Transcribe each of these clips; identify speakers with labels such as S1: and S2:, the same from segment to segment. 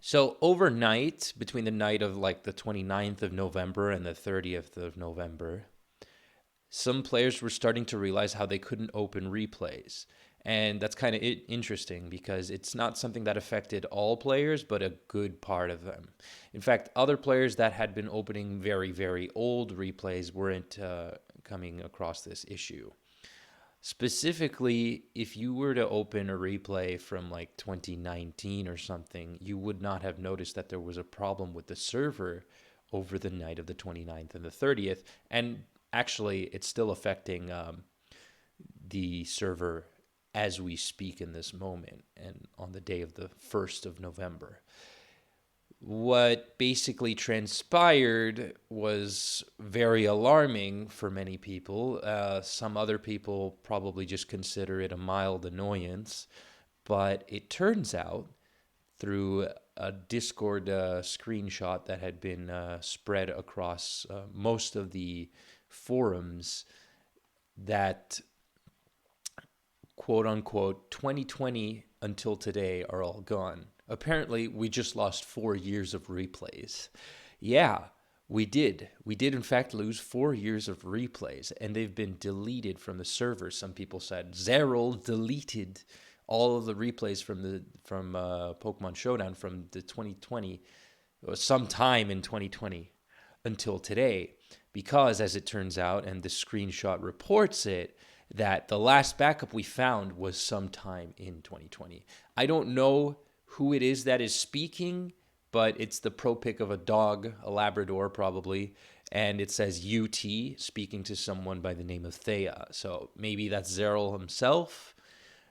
S1: So overnight, between the night of like the 29th of November and the 30th of November, some players were starting to realize how they couldn't open replays. And that's kind of interesting because it's not something that affected all players, but a good part of them. In fact, other players that had been opening very, very old replays weren't coming across this issue. Specifically, if you were to open a replay from like 2019 or something, you would not have noticed that there was a problem with the server over the night of the 29th and the 30th. And actually, it's still affecting the server as we speak in this moment and on the day of the 1st of November. What basically transpired was very alarming for many people. Some other people probably just consider it a mild annoyance, but it turns out through a Discord screenshot that had been spread across most of the forums that quote unquote 2020 until today are all gone. Apparently, we just lost 4 years of replays. Yeah, we did. We did, in fact, lose 4 years of replays, and they've been deleted from the server. Some people said Zeril deleted all of the replays from Pokemon Showdown from the 2020, or sometime in 2020 until today, because as it turns out, and the screenshot reports it, that the last backup we found was sometime in 2020. I don't know who it is that is speaking, but it's the pro pic of a dog, a Labrador probably, and it says UT speaking to someone by the name of Thea. So maybe that's Zeril himself,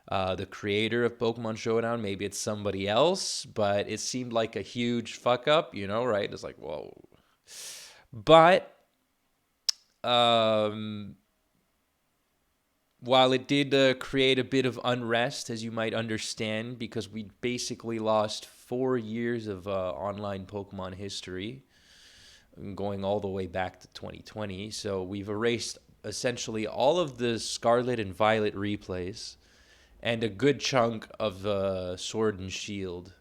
S1: the creator of Pokemon Showdown. Maybe it's somebody else, but it seemed like a huge fuck up, right? It's like, whoa. But while it did create a bit of unrest, as you might understand, because we basically lost 4 years of online Pokemon history, going all the way back to 2020. So we've erased essentially all of the Scarlet and Violet replays and a good chunk of Sword and Shield.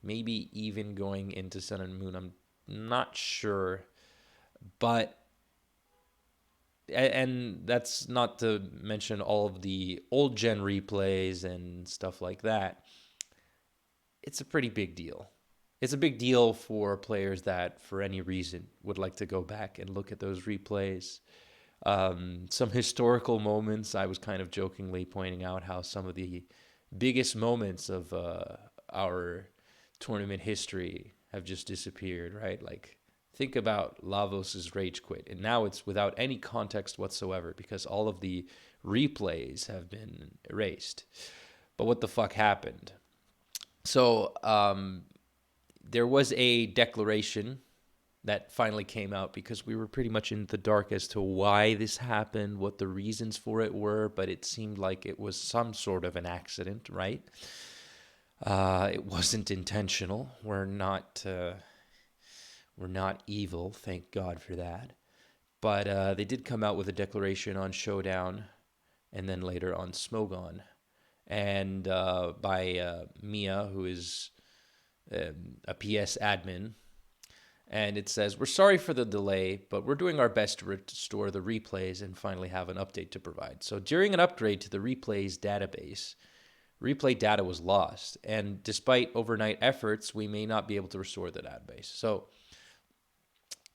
S1: Maybe even going into Sun and Moon. I'm not sure. But and that's not to mention all of the old gen replays and stuff like that. It's a pretty big deal. It's a big deal for players that, for any reason, would like to go back and look at those replays. Some historical moments, I was kind of jokingly pointing out how some of the biggest moments of our tournament history have just disappeared, right? Like, think about Lavos' Rage Quit, and now it's without any context whatsoever because all of the replays have been erased. But what the fuck happened? So there was a declaration that finally came out because we were pretty much in the dark as to why this happened, what the reasons for it were, but it seemed like it was some sort of an accident, right? It wasn't intentional. We're not evil, thank God for that. But they did come out with a declaration on Showdown and then later on Smogon. And by Mia, who is a PS admin. And it says, "We're sorry for the delay, but we're doing our best to restore the replays and finally have an update to provide. So during an upgrade to the replays database, replay data was lost. And despite overnight efforts, we may not be able to restore the database. So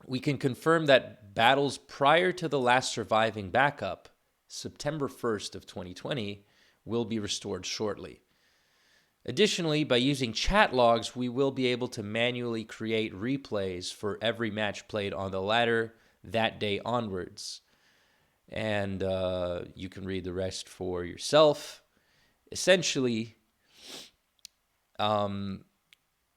S1: we can confirm that battles prior to the last surviving backup, September 1st of 2020, will be restored shortly. Additionally, by using chat logs, we will be able to manually create replays for every match played on the ladder that day onwards. And you can read the rest for yourself. Essentially, the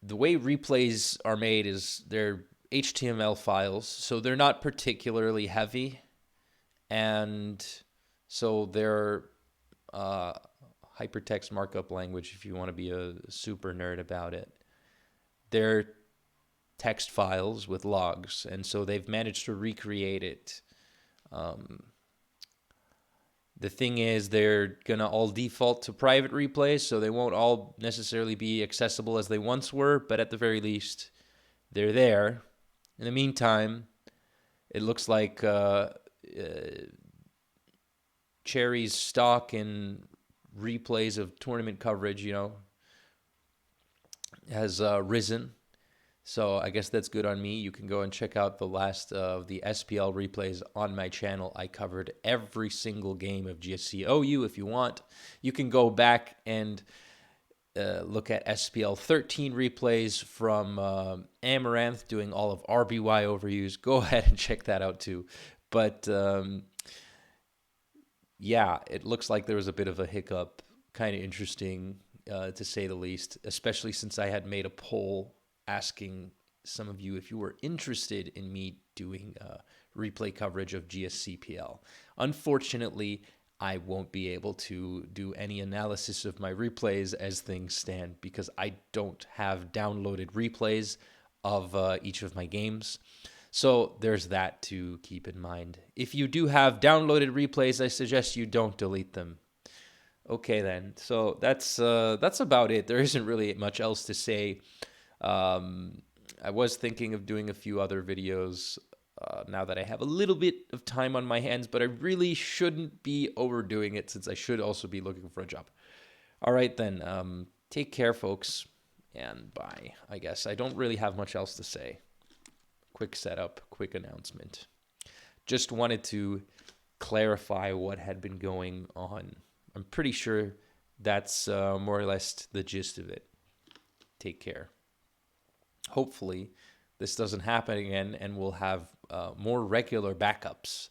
S1: way replays are made is they're HTML files, so they're not particularly heavy. And so they're hypertext markup language, if you want to be a super nerd about it. They're text files with logs, and so they've managed to recreate it The thing is, they're going to all default to private replays, so they won't all necessarily be accessible as they once were, but at the very least, they're there. In the meantime, it looks like Cherry's stock in replays of tournament coverage, has risen. So I guess that's good on me. You can go and check out the last of the SPL replays on my channel. I covered every single game of GSC OU if you want. You can go back and look at SPL 13 replays from Amaranth doing all of RBY overuse. Go ahead and check that out too. But yeah, it looks like there was a bit of a hiccup. Kind of interesting, to say the least, especially since I had made a poll asking some of you if you were interested in me doing replay coverage of GSCPL. Unfortunately, I won't be able to do any analysis of my replays as things stand because I don't have downloaded replays of each of my games. So there's that to keep in mind. If you do have downloaded replays, I suggest you don't delete them. Okay then, so that's about it. There isn't really much else to say. I was thinking of doing a few other videos now that I have a little bit of time on my hands, but I really shouldn't be overdoing it since I should also be looking for a job. All right then, take care, folks, and bye. I guess I don't really have much else to say. Quick setup, quick announcement. Just wanted to clarify what had been going on. I'm pretty sure that's more or less the gist of it. Take care. Hopefully, this doesn't happen again and we'll have more regular backups